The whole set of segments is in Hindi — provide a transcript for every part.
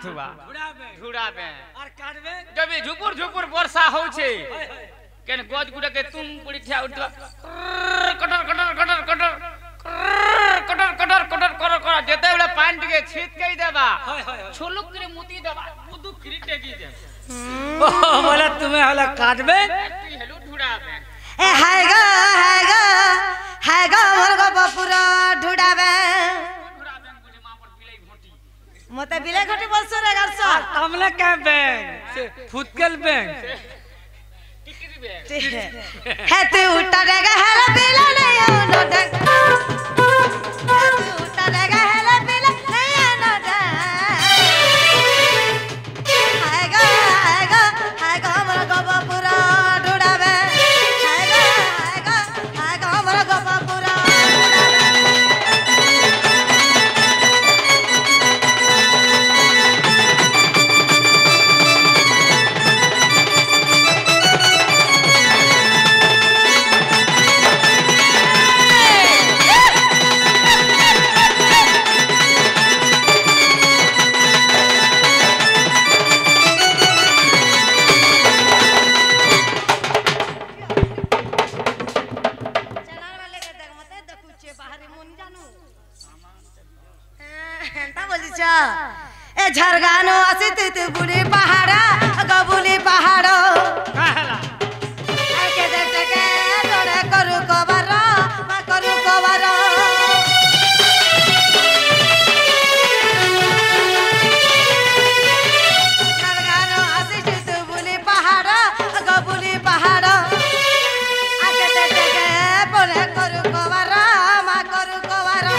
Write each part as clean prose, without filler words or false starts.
थुआ धुड़ा बे और काटबे जब झुपुर झुपुर वर्षा होछे केन गज गुडा के तुम पुड़ी ठा उठवा cutter cutter cutter cutter cutter cutter cutter कर कर जेते बेले पानी के छीत के देबा छोलुक करे मुती देबा बुदु क्री टेकी दे बोला तुम्हें हला काटबे हेलो धुड़ा बे ए हैगा मोर गो बपुरा ढुडाबे मते बिले घटी बोलसो रे गरसो हमले का बैंक फुटकल बैंक टिकरी बे है तू उठा देगा हेला बिला नहीं हो नो दे तू उठा देगा हेला बिला नहीं हो नो दे हैगा मोर गो बपुरा ढुडाबे हैगा मोर गो बपुरा ए झरगानो आसित तू बुली पहाड़ा गबुली पहाड़ो काहला के देख के तोरे करू कोबारा मा करू कोबारा झरगानो आसित तू बुली पहाड़ा गबुली पहाड़ो आके देख के तोरे करू कोबारा मा करू कोबारा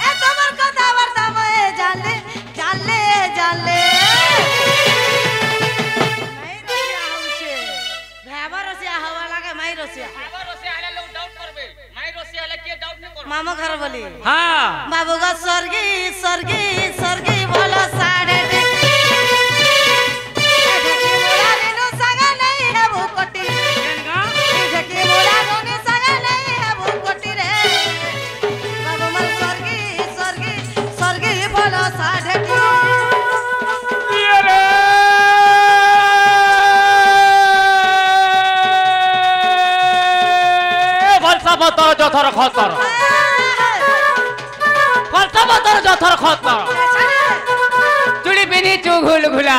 ए तोमर कथा वार्ता में जाले जाले जाले नहीं रसिया होउछे भाबा रसिया हवा लागे माई रसिया आले लोग डाउट करबे माई रोसिया आले के डाउट न कर मामा घर बोली हां बाबू का स्वर्गी स्वर्गी स्वर्गी बोलो साढ़े ढेकी मोला नीनो संगा नहीं है वो कोटी ढेकी मोला नीनो संगा नहीं है वो कोटी रे बाबू मर स्वर्गी स्वर्गी स्वर्गी बोलो साढ़े फलसा बतर जथर खतर फलसा बतर जथर खतर चुड़ी बिनी चुघुल घुला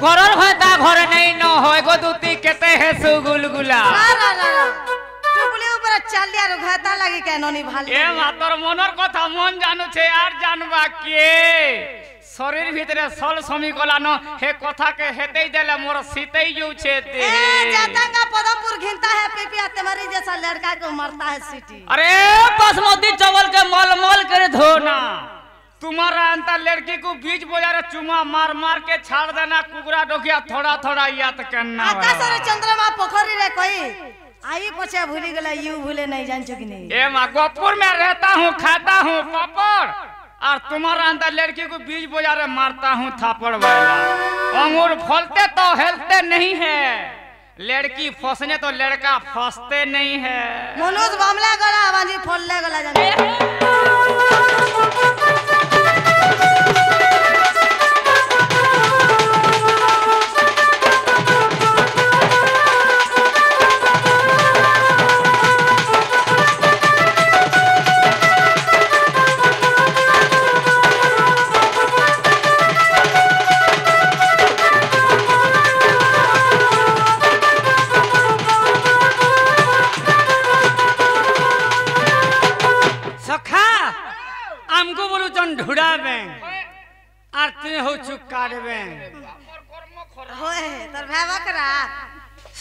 घरर होता घर नहीं न होय गो दूती केते है सुगुल गुला टुकली ऊपर चालिया रो घाता लागी के नोनी भाल ए मातर मनर কথা মন জানুছে আর জানবা কে শরীর ভিতরে সল সমি গলা ন হে কথা के हेतेई देले मोर सीतेई जउछे दे ए जातंगा पदमपुर घिनता है पिपिया तुम्हारी जैसा लड़का को मरता है सिटी अरे बासमती चावल के मलमल कर धोना तुम्हारा अंतर लड़की को बीच बोझारे चुमा मार मार के छाड़ देना कुकरा डोकिया थोड़ा थोड़ा याद करना आकाश रे चंद्रमा पोखरी रे कोई आई पछे भूली गेला यू भूले नहीं जान चुकी नहीं ए मां गोपुर में रहता हूँ खाता हूँ पापड़ और तुम्हारा अंदर लड़की को बीच बोझारे मारता हूँ थापड़ वाला अंगूर फलते तो हेलते नहीं है लड़की फंसने तो लड़का फंसते नहीं है मनोज बमला गला आवाजी फोड़ले गला जाने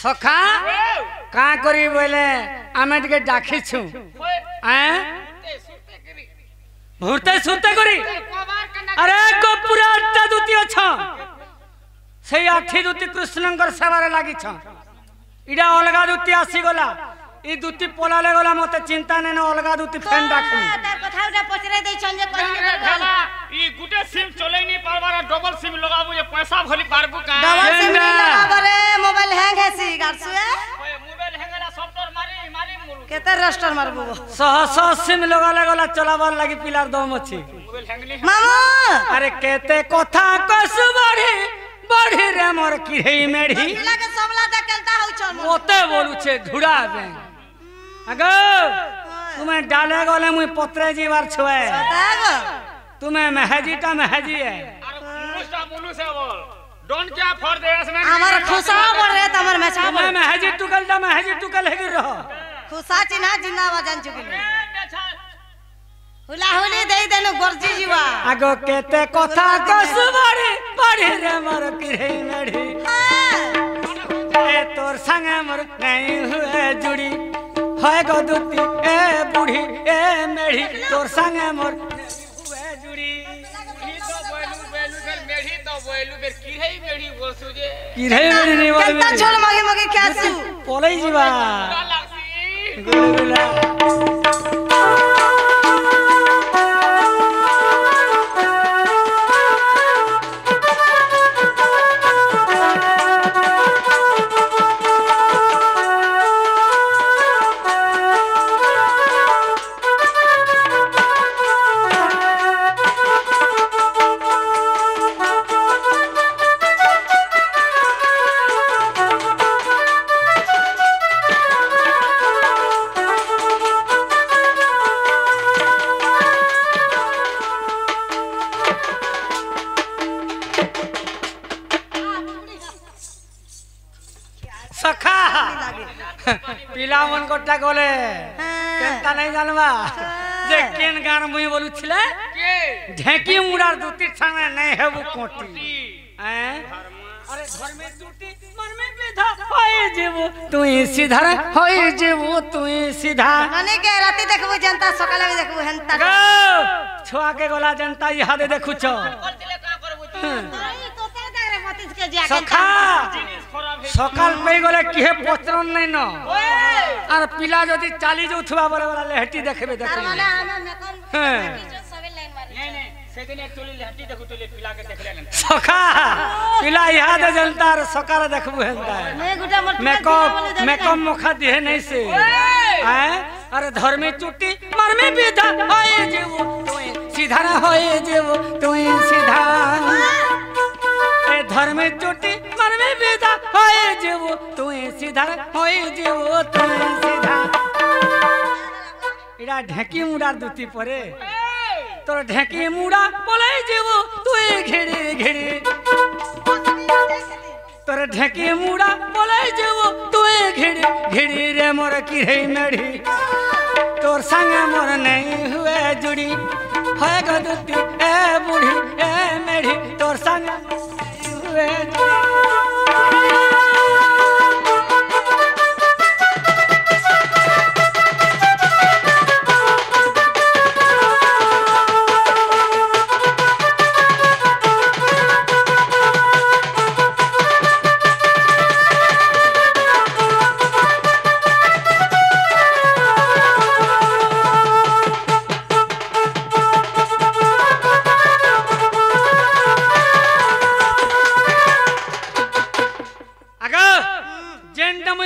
सखा का करी बोले आमे के डाकी छु हैं भूरते सुते करी अरे गोपुरा अट्टा दूती छ से आठी दूती कृष्णंकर सेवारे लागी छ इडा अलगा दूती आसी गला ई दूती पोलाले गला मते चिंता ने अलगा दूती फेन राखी तार कथा उडा पचरे दे छन जे कहि भेला ई गुटे सिम चलै नि पारबारा डबल सिम लगाबू जे पैसा भली पारबू का डबल सिम लगाबरे मोबाइल हैंग है सी गारसुए ओए मोबाइल हैंगला सॉफ्टवेयर मारी मारी मुरु के केते रस्टर मारबो 180 में लगा लगला चलाবার লাগি পিলার দম আছে मामू अरे केते কথা কস বাড়ি বাড়ি রে মোর কি হেই মেড়ি पिला के सबला देखलता हउ चल ওতে বলুছে ধুড়া বে আগো তুমি ডালে গলে মুই পত্রে जीवार ছয় देखो तुम्हें महजीटा महजी है मुनुसा बोल डोंट क्या फॉर द एसमेंट हमार खुशा बोल रहे त हमर मेछा तुम्हें महजी टुकल है रहो खुशा चिन्हा जिंदाबाद जान चुकी हुला हुली दे देनु गर्जी जीवा आगो केते कथा कस बाड़ी बाड़ी रे मोर किरे मेढ़ी ए तोर संगे मोर नहीं हुए जुड़ी है गो दुती ए बूढ़ी ए मेढ़ी तोर संगे मोर हुए जुड़ी मेढ़ी तो बोलू बेर किरे मेढ़ी बोलसु जे किरे मेढ़ी नहीं बोल केता छोड़ मगे मगे खासु बोलै जीवा गुलगुला सखा पिला मन कोटा गोले केनता नहीं जानबा जे केन गान मुई बोलु छिले के ढेकी मुड़ार दुती संगे नहीं हेबु कोटी हैं अरे घर में टूटी मन में बेधा होई जेबो तुई सीधा होई जेबो तुई सीधा माने के राती देखबो जनता सकाले में देखबो हंता गो छुआ के गोला जनता याद देखु छ बोलतिले का करबो तू तो ते देख रे मतिस के जा सखा सकाल पे गले किहे पचरन नहीं न और पिला जदी चाली जो थुआ बरे वाला लेहटी देखबे देखबे माने आना में कम हैं। जो सबे लाइन मारी नहीं नहीं सेदिन एक टोली लेहटी देखु टोली पिला के देख लेन सखा पिला याद जनता और सकाल देखबो हेंता मैं गुटा मत मेकअप मुखा दिहे नहीं से हैं अरे धर्मी चुट्टी मर में विधा होए जेबो तोय सीधा न होए जेबो तोय सीधा ए धर्मी चुट्टी मर में विधा होए जेबो तोय सीधा होए जेबो तोय सीधा इडा ढेकी मुड़ा दुती परे तोर ढेकी मुड़ा बोले जेबो तोय घेड़े घेड़े तोर ढेकी मुड़ा बोले जेबो तोय घेड़े घेड़े रे मोर किरे मेढ़ी तोर संगे मोर नहीं हुए जुड़ी है गो दुती ए बूढ़ी ए मेढ़ी तोर संगे नहीं हुए जुड़ी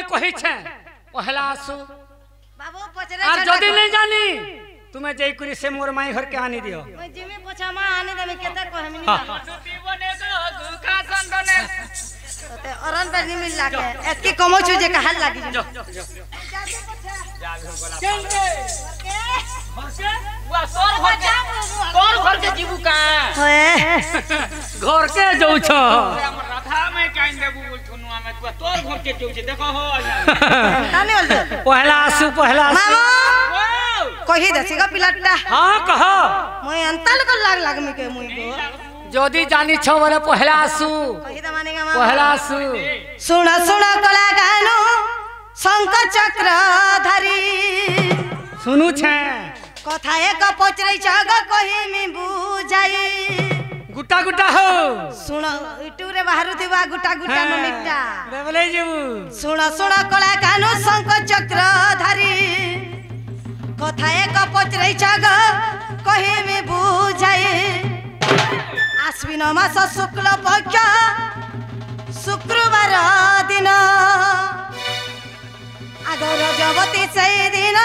पहला आसू बाबू पचरे और जदी नहीं जानी तुम्हें जय कुरी से मोर माई घर के आनी दियो मैं जिमी पोछा मा आने दे केते को हम हाँ। जीवने को दुखा संदने ते अरन पे नहीं मिल लागे एतकी कमो छु जे कहल लागी जो चल रे वा सोर घर के जीवू का होए घर के जाऊ छ हमर राधा में काइन देबू बोल थुनुआ में तू तोर घर के जाऊ छे देखो हो तानी बोल पहला आसू मामा कहि दसी का पिलाटा हाँ कहो मैं अंतल को लाग में के मुई को जदी जानी छ बोले पहला आसू कहि द मानेगा मामा पहला आसू सुना सुना कला गानो शंख चक्र धरी सुनु छे कथा एक पचरै छग कहि मी बुझाई गुटा गुटा हो सुना इटू रे बाहरु दिवा गुटा गुटा न निटा रे बोले जीवू सुना सुना कला गानो शंख चक्र धरी कथा एक पचरै छग कहि मी बुझाई आश्विन मास शुक्ल पक्ष शुक्रवार दिन आग रजवती सेई दिन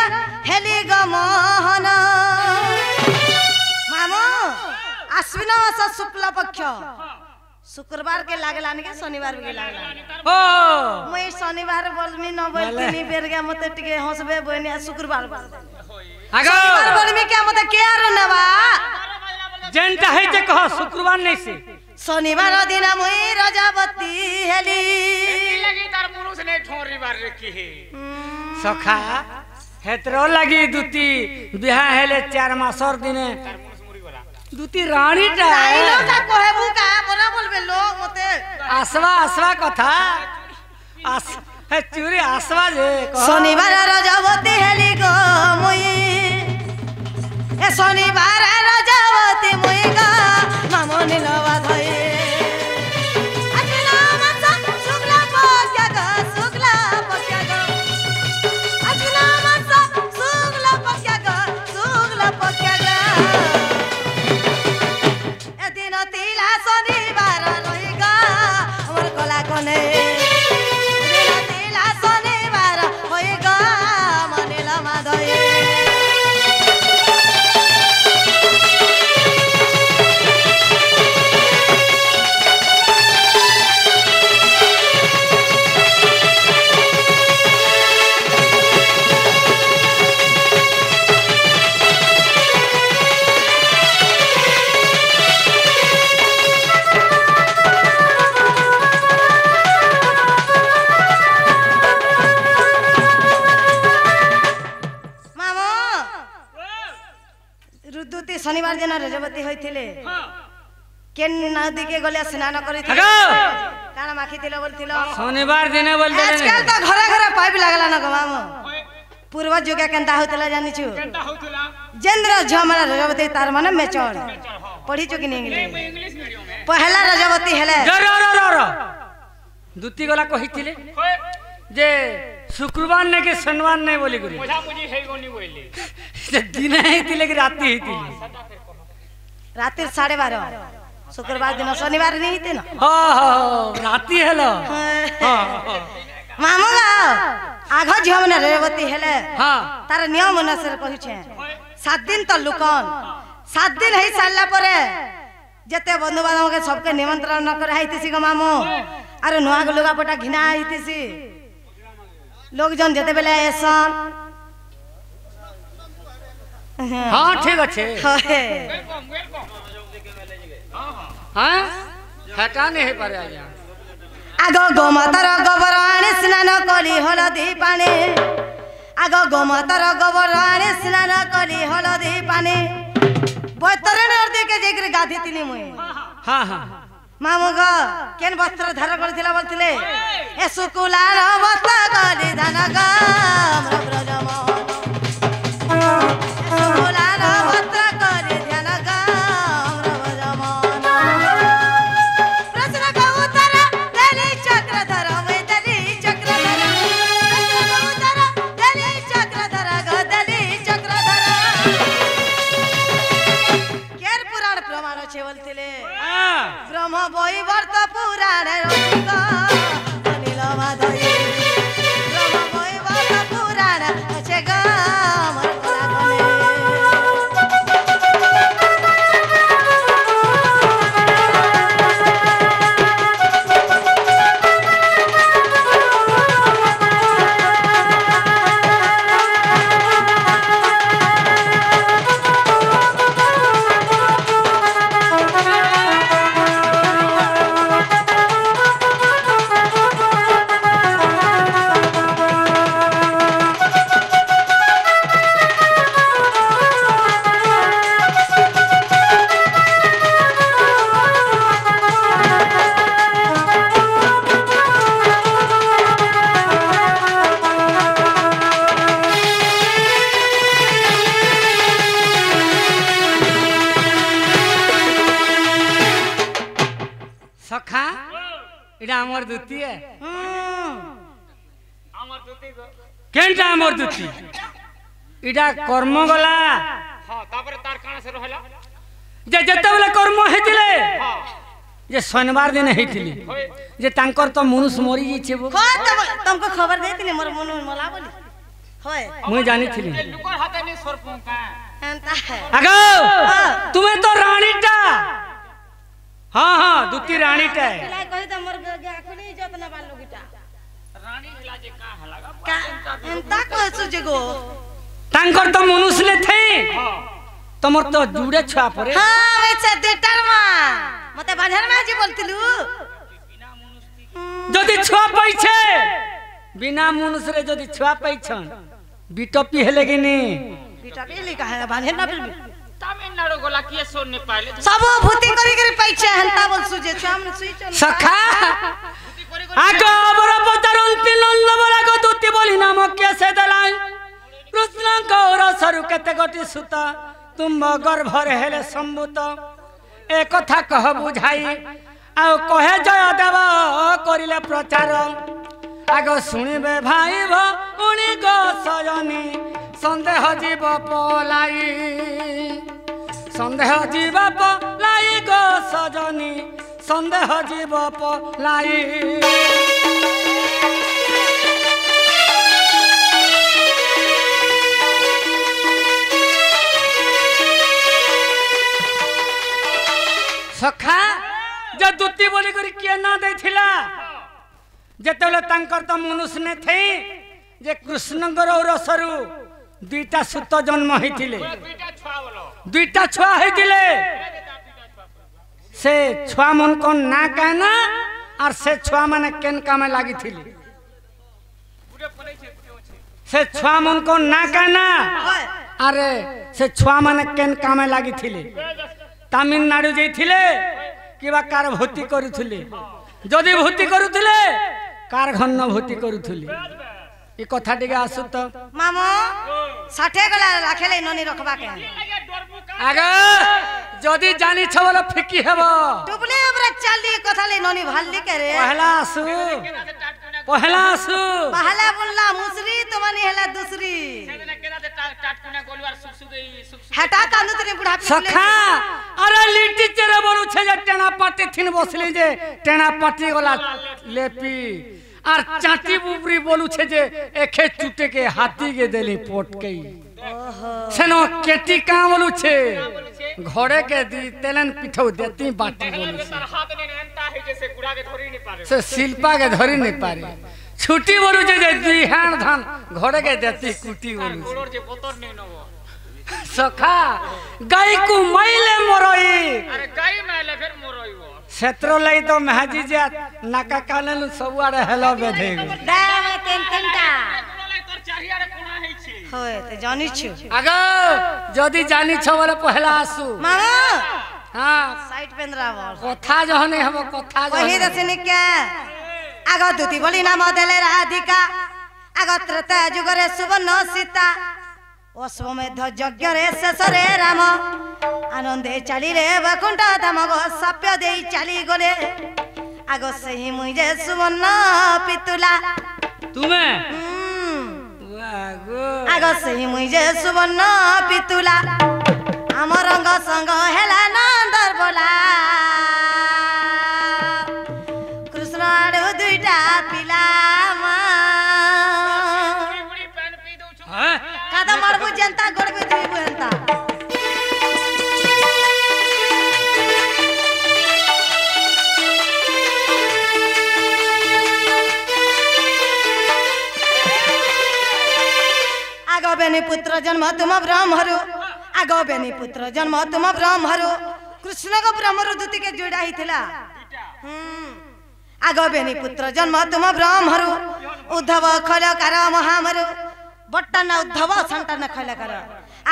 हेली ग मोहन मामू आश्विन मास शुक्ल पक्ष शुक्रवार के लागलानी के शनिवार के लागलानी ओ मैं शनिवार बोलमी न बोलती बेर गया मते टिके हंसबे बनिया शुक्रवार आगो शुक्रवार बोलमी क्या मते के आरो नवा जेंटा है जे कह शुक्रवार नहीं से शनिवार दिन मुई रजवती हेली लगी तार मुनुस ने ठोरी बार रखी है सखा हेतरो लगी दुती बिहा हेले 4 मासर दिने तार मुनुस मुरी बोला दुती रानी टा राइनो ता कहबू का बोला बोलबे लोग मते आसवा कथा आस हे चूरी आसवा जे कह शनिवार रजवती हेली गो मुई ए शनिवार रजवती मुई गा मामनी लवा धई अजला मत शुक्ला पक्ष गा शुक्ला पक्ष गा अजला मत शुक्ला पक्ष गा शुक्ला पक्ष गा ए दिन तिला शनिवार रही गा हमर कला कोने दिन तिला शनिवार होई गा मनिला माधई शनिवार दिन रजवती होइथिले केन नदी के गले स्नान करिथिले काना माखिथिले बोलथिलो शनिवार दिने बोल देले आजकल तो घरे घरे पाइप लागला न गमामो पूर्व जुग केनता होतला जानि छु केनता होतला जेंद्र झमरा रजवती तार माने मेचड़ पढ़ी छु कि नहीं इंग्लिश मीडियम में पहला रजवती हेले रो दुती गला कहिथिले जे शुक्रवार ने के शनिवार ने बोली गुरु मजा मुझे है गोनी बोली दिन हिथिले कि राती हिथिले रात 12:30 शुक्रवार दिन शनिवार नहीं हिते न हो राती हेलो मामू आघ झियो मने रजवती हेले हां तार नियम अनुसार कहू छे 7 दिन तो लुकन 7 दिन है साला परे जते बंधु बांधव के सबके निमंत्रण न कर आइतिसी ग मामू आरो नुआ के लुगा पटा घिना आइतिसी लोग जन जते बेले एसन हां ठीक अछि वेलकम हां हटा नहीं पारे आजा आगो गोमातार गोबर आने स्नान कली हलदी पानी आगो गोमातार गोबर आने स्नान कली हलदी पानी बतरे नदी के जेकर गाधी तिली मुई हां हां मामू ग केन वस्त्र धारण करथिला बोलथिले ए सुकुलार वस्त्र कली धन ग ब्रजमोहन सुकुलार वस्त्र कली धन ग ब्रजमोहन प्रश्न का उत्तर दली चक्रधर वे दली चक्रधर प्रश्न का उत्तर दली चक्रधर ग दली चक्रधर केर पुराण प्रमाण छे बोलथिले ब्रह्म वैवर्त पुराण रसिक अनिल माधई ब्रह्म वैवर्त पुराण छे ग मोर सखा इडा हमर दुती है আমার দুটি केनटा हमर दुती इडा कर्म गला हां तापर तार काना से रहला जे जते बेले कर्म हेतिले हां जे शनिवार दिन हेतिली जे तांकर तो मनुष्य मरी जाइछे वो तुमको खबर देती मोर मन मला बोली होय मुई जानी थी लुकर हाथे नहीं सोर पोका एंता है आगो तुम्हें तो रानीटा हाँ हाँ दूती रानीटा है लाई कहि त मोर गाखुनी जतना बालो गिटा रानी इलाजे का हलागा का एंता कहसु जे गो तांकर तो मनुष्य थे तमर तो जुड़े छुआ परे हां वैसे देटर मा मते बाजार में जी बोलतिलु जदी छुआ पाइछे बिना मनुष्य रे जदी छुआ पाइछन बिटपी हेले कि नी बिटा पेली का है बाजार ना पेली तमिलनाडु गोला किए सोन ने पाले सब भूति करी करी पाइछे हंता बोलसु जे छाम सुई चल सखा आगो बरो पतरुन पिलन बरा को दूती बोली नाम कैसे दलाई कृष्ण गौर सरु केते गटी सुता तुम गर्भर हेले संबुत ए कथा कह बुझाई आ कहे जय देव करिले प्रचार आगो सुनिबे भाई भउनी गो सजनी संदेह जीव पलाई संदेह जीव पलाई गो सजनी संदेह जीव पलाई सखा जे दूती बोली करी किए ना देथिला जेतेले तांकर त मनुष्य ने थे जे कृष्ण गौर सरु दुईटा सुत जन्म होइथिले दुईटा छुआ होइथिले से छुआ मन को ना कहना और से छुआ माने केन कामे लागिथिले से छुआ मन को ना कहना अरे से छुआ माने केन कामे लागिथिले तमिलनाडु जाइथिले किबा कार भर्ती करूथिले जदि भर्ती करूथिले कार घन्न भर्ती करूथिले ई कथा टिके आसु त मामो 60 गला राखेले ननी रखबा के आगे जदि जानि छ बोले फिकी हेबो टुपले हमरा चाली कथा ले ननी भालली के रे पहला आसु पहला बोलला मुसरी तो मानी हेला दूसरी हटा कांदु तने बुढ़ा सखा अरे लिट्टी चेरे बोलू छे जे टेना पाटी थिन बसली जे टेना पाटी गला लेपी और चाटी बुबरी बोलू छे जे एखे चुटे के हाथी के देली पोट के सेनो केटी का बोलू छे घोड़े के दी तेलन पिठौ देती बाटी बोलू छे हाथ ने एंता है जैसे गुड़ा के धरी नहीं पारे से शिल्पा के धरी नहीं पारे छुटी बोलू छे जे दिहान धान घोड़े के देती कुटी बोलू छे गोड़ जे बोतर नहीं नवो सखा गाय को मैले मोरई अरे गाय मैले फिर मोरई वो क्षेत्र लई तो महाजी जा नाका कानल सब आरे हेलो बेधे दाम तीनटा तोर चाहिए रे कोना है छी होय त जानि छु आगो जदी जानि छ बोले पहला आसु मामा हां साइड पेंद्रा बोल कथा जहने हम कथा कहि दसने के आगो दुती बोली नाम देले राधिका आगो त्रता जुगरे सुवर्ण सीता अश्वमेध यज्ञ रे शेषरे राम आनंदे चली रे वैकुंठ धाम गो सप्य देई चली गले आगो सही मुझे सुवर्ण पितुला तुम्हें आगो सही मुझे सुवर्ण पितुला आम रंग संग हेला नंदर बोला कृष्ण आड़ो दुईटा पिला बुढ़ी पैन पी दउ छु हां कादा मारबु जनता गड़बे दिबु हंता आगो बेनी पुत्र जन्म तुम ब्रह्मरु आगो बेनी पुत्र जन्म तुम ब्रह्मरु कृष्ण को ब्रह्मरु दूती के जोड़ा ही थिला आगो बेनी पुत्र जन्म तुम ब्रह्मरु उद्धव खलकार महामरु बट्टन उद्धव संतान खलकार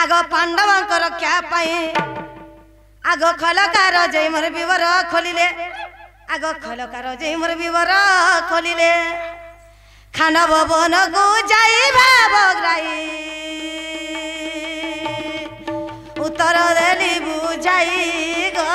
आगो पांडवंकर क्या पाए आगो खलकार जय मोर विवर खोलिले आगो खलकार जय मोर विवर खोलिले खाना भवन को जाई भाबग्राई उत्तर देली बुझाई गो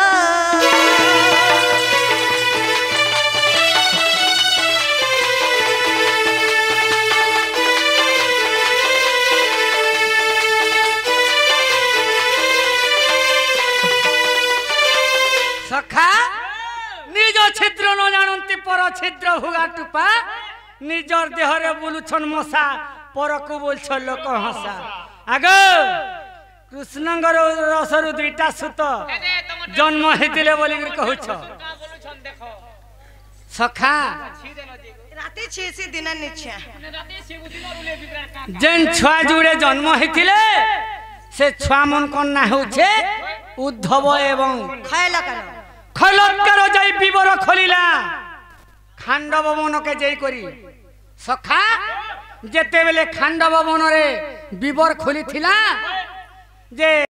सखा छिद्र हुआ टुपा निजर देहरे बुलुछन मशा परकु बोलछ लोक हसा आग कृष्णंगर रसरु दुईटा सुत जन्म हेतिले बोली कहूछ सखा राती छेसी दिन निछ्या जेन छुआ जुड़े जन्म हेतिले से छुआ मन कोन ना होछे उद्धव एवं खैलकर जाई विवर खोलिला खांडव वन के जई करी सखा जेते बेले खांडव वन रे विवर खोली थिला जे